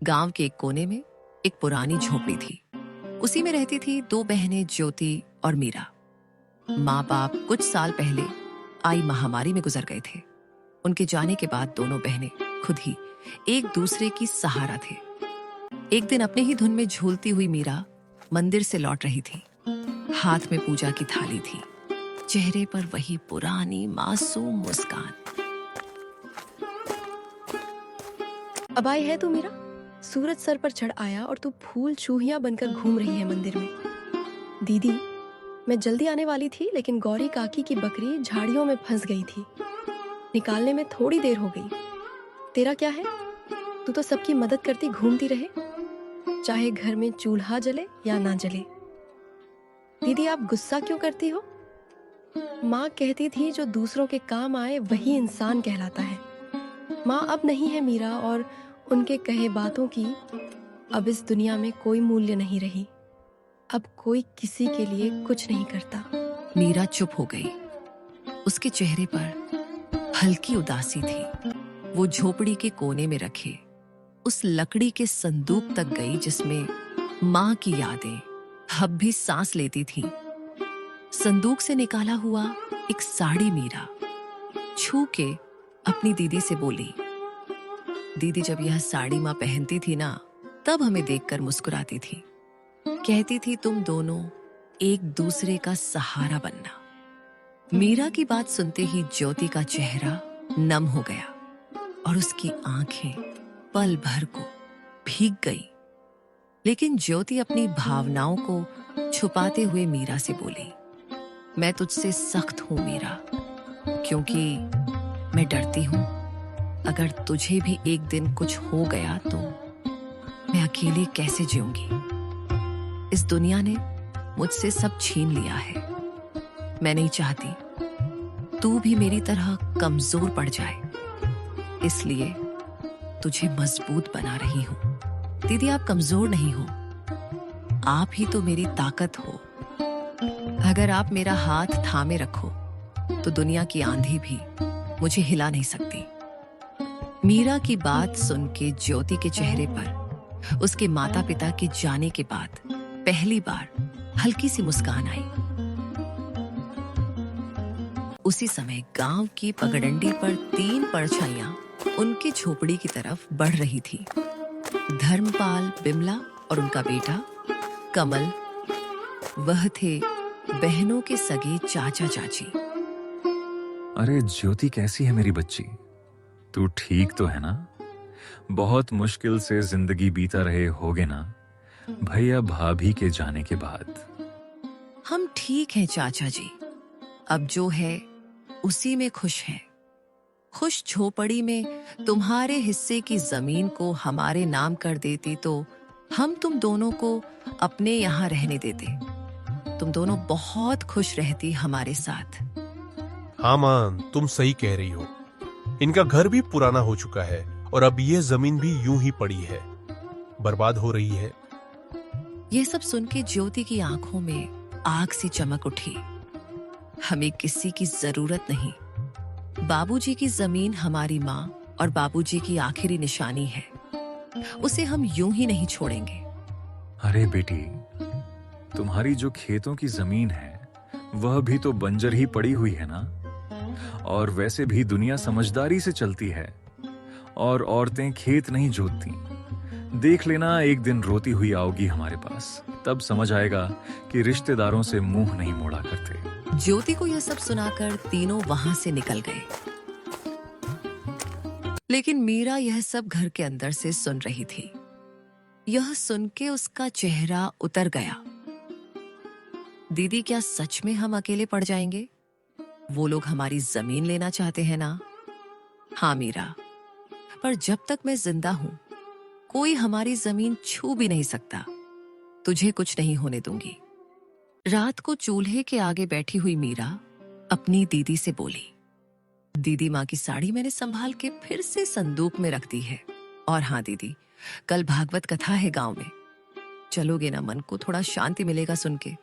गांव के एक कोने में एक पुरानी झोपड़ी थी। उसी में रहती थी दो बहनें, ज्योति और मीरा। माँ बाप कुछ साल पहले आई महामारी में गुजर गए थे। उनके जाने के बाद दोनों बहनें खुद ही एक दूसरे की सहारा थे। एक दिन अपने ही धुन में झूलती हुई मीरा मंदिर से लौट रही थी। हाथ में पूजा की थाली थी, चेहरे पर वही पुरानी मासूम मुस्कान। अब आई है तू मीरा? सूरज सर पर चढ़ आया और तू फूल चूहिया बनकर घूम रही है मंदिर में। दीदी, मैं जल्दी आने वाली थी लेकिन गौरी काकी की बकरी झाड़ियों में फंस गई थी। निकालने में थोड़ी देर हो गई। तेरा क्या है? तू तो सबकी मदद करती घूमती रहे, चाहे घर में चूल्हा जले या ना जले। दीदी, आप गुस्सा क्यों करती हो? माँ कहती थी जो दूसरों के काम आए वही इंसान कहलाता है। माँ अब नहीं है मीरा, और उनके कहे बातों की अब इस दुनिया में कोई मूल्य नहीं रही। अब कोई किसी के लिए कुछ नहीं करता। मीरा चुप हो गई। उसके चेहरे पर हल्की उदासी थी। वो झोपड़ी के कोने में रखे उस लकड़ी के संदूक तक गई जिसमें माँ की यादें अब भी सांस लेती थीं। संदूक से निकाला हुआ एक साड़ी मीरा छू के अपनी दीदी से बोली, दीदी, जब यह साड़ी माँ पहनती थी ना, तब हमें देखकर मुस्कुराती थी। कहती थी तुम दोनों एक दूसरे का सहारा बनना। मीरा की बात सुनते ही ज्योति का चेहरा नम हो गया और उसकी आंखें पल भर को भीग गई। लेकिन ज्योति अपनी भावनाओं को छुपाते हुए मीरा से बोली, मैं तुझसे सख्त हूं मीरा, क्योंकि मैं डरती हूं अगर तुझे भी एक दिन कुछ हो गया तो मैं अकेले कैसे जीऊंगी। इस दुनिया ने मुझसे सब छीन लिया है। मैं नहीं चाहती तू भी मेरी तरह कमजोर पड़ जाए, इसलिए तुझे मजबूत बना रही हूं। दीदी, आप कमजोर नहीं हो, आप ही तो मेरी ताकत हो। अगर आप मेरा हाथ थामे रखो तो दुनिया की आंधी भी मुझे हिला नहीं सकती। मीरा की बात सुन के ज्योति के चेहरे पर उसके माता पिता के जाने के बाद पहली बार हल्की सी मुस्कान आई। उसी समय गांव की पगडंडी पर 3 परछाइयां उनकी झोपड़ी की तरफ बढ़ रही थी। धर्मपाल, बिमला और उनका बेटा कमल। वह थे बहनों के सगे चाचा चाची। अरे ज्योति, कैसी है मेरी बच्ची? तू ठीक तो है ना? बहुत मुश्किल से जिंदगी बीता रहे होगे ना भैया भाभी के जाने के बाद। हम ठीक हैं चाचा जी, अब जो है उसी में खुश हैं। खुश झोपड़ी में तुम्हारे हिस्से की जमीन को हमारे नाम कर देती तो हम तुम दोनों को अपने यहाँ रहने देते। तुम दोनों बहुत खुश रहती हमारे साथ। हाँ मां, तुम सही कह रही हो। इनका घर भी पुराना हो चुका है और अब ये जमीन भी यूं ही पड़ी है, बर्बाद हो रही है। यह सब सुन के ज्योति की आंखों में आग सी चमक उठी। हमें किसी की जरूरत नहीं। बाबूजी की जमीन हमारी माँ और बाबूजी की आखिरी निशानी है। उसे हम यूं ही नहीं छोड़ेंगे। अरे बेटी, तुम्हारी जो खेतों की जमीन है वह भी तो बंजर ही पड़ी हुई है ना। और वैसे भी दुनिया समझदारी से चलती है और औरतें खेत नहीं जोतती। देख लेना, एक दिन रोती हुई आओगी हमारे पास, तब समझ आएगा कि रिश्तेदारों से मुंह नहीं मोड़ा करते। ज्योति को यह सब सुनाकर तीनों वहां से निकल गए। लेकिन मीरा यह सब घर के अंदर से सुन रही थी। यह सुन के उसका चेहरा उतर गया। दीदी, क्या सच में हम अकेले पड़ जाएंगे? वो लोग हमारी जमीन लेना चाहते हैं ना? हाँ मीरा, पर जब तक मैं जिंदा हूं कोई हमारी जमीन छू भी नहीं सकता। तुझे कुछ नहीं होने दूंगी। रात को चूल्हे के आगे बैठी हुई मीरा अपनी दीदी से बोली, दीदी, माँ की साड़ी मैंने संभाल के फिर से संदूक में रख दी है। और हाँ दीदी, कल भागवत कथा है गांव में, चलोगे ना? मन को थोड़ा शांति मिलेगा सुन के।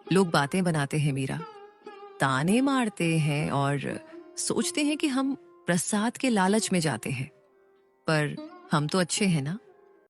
लोग बातें बनाते हैं मीरा, ताने मारते हैं और सोचते हैं कि हम प्रसाद के लालच में जाते हैं, पर हम तो अच्छे हैं ना।